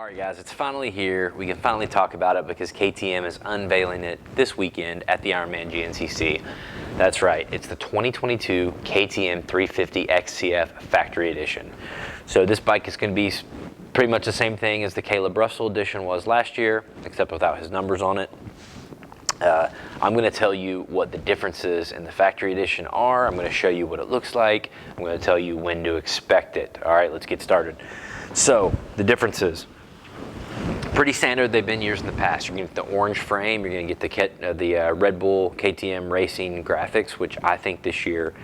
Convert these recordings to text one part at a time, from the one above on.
All right guys, it's finally here. We can finally talk about it because KTM is unveiling it this weekend at the Ironman GNCC. That's right, it's the 2022 KTM 350 XCF Factory Edition. So this bike is going to be pretty much the same thing as the Caleb Russell Edition was last year, except without his numbers on it. I'm going to tell you what the differences in the Factory Edition are. I'm going to show you what it looks like. I'm going to tell you when to expect it. All right, let's get started. So the differences. Pretty standard, they've been years in the past. You're going to get the orange frame, you're going to get the Red Bull KTM Racing graphics, which I think this year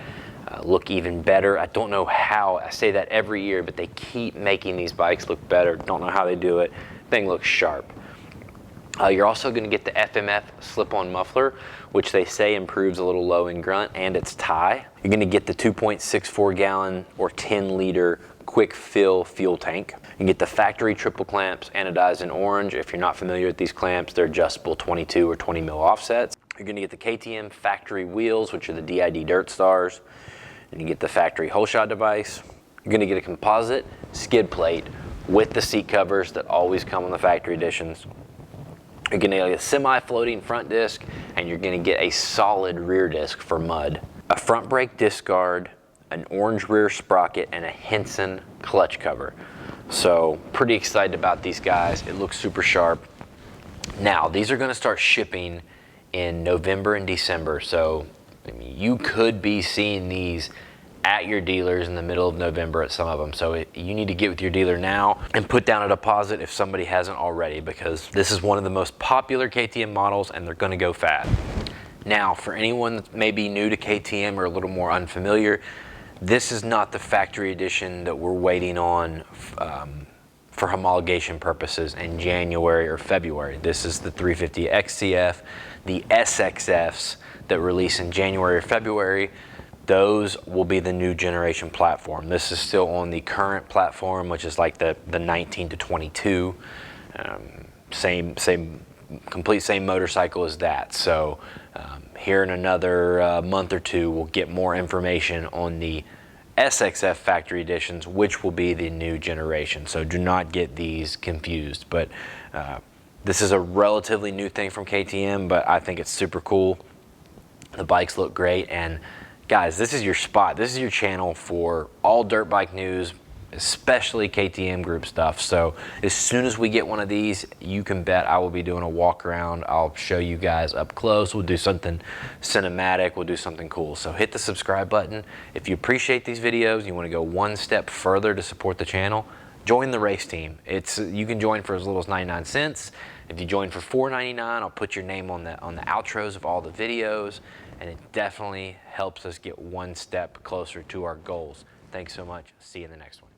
look even better. I don't know how, I say that every year, but they keep making these bikes look better. Don't know how they do it. Thing looks sharp. You're also going to get the FMF slip-on muffler, which they say improves a little low in grunt, and its tie. You're going to get the 2.64 gallon or 10 liter quick fill fuel tank. You get the factory triple clamps anodized in orange. If you're not familiar with these clamps, they're adjustable 22 or 20 mil offsets. You're going to get the KTM factory wheels, which are the DID Dirt Stars. And you get the factory hole shot device. You're going to get a composite skid plate with the seat covers that always come on the factory editions. You're going to get a semi-floating front disc, and you're going to get a solid rear disc for mud. A front brake disc guard, an orange rear sprocket, and a Henson clutch cover. So pretty excited about these guys. It looks super sharp. Now, these are going to start shipping in November and December. So I mean, you could be seeing these at your dealers in the middle of November at some of them. So you need to get with your dealer now and put down a deposit if somebody hasn't already, because this is one of the most popular KTM models and they're going to go fast. Now, for anyone that may be new to KTM or a little more unfamiliar, this is not the factory edition that we're waiting on for homologation purposes in January or February. This is the 350 XCF, the SXFs that release in January or February. Those will be the new generation platform. This is still on the current platform, which is like the 19 to 22. Complete same motorcycle as that. So here in another month or two, we'll get more information on the SXF factory editions, which will be the new generation. So do not get these confused. But this is a relatively new thing from KTM, but I think it's super cool. The bikes look great, and guys, this is your spot. This is your channel for all dirt bike news, especially KTM group stuff. So as soon as we get one of these, you can bet I will be doing a walk around. I'll show you guys up close. We'll do something cinematic. We'll do something cool. So hit the subscribe button. If you appreciate these videos, you want to go one step further to support the channel, join the race team. You can join for as little as 99 cents. If you join for $4.99, I'll put your name on the outros of all the videos, and it definitely helps us get one step closer to our goals. Thanks so much. See you in the next one.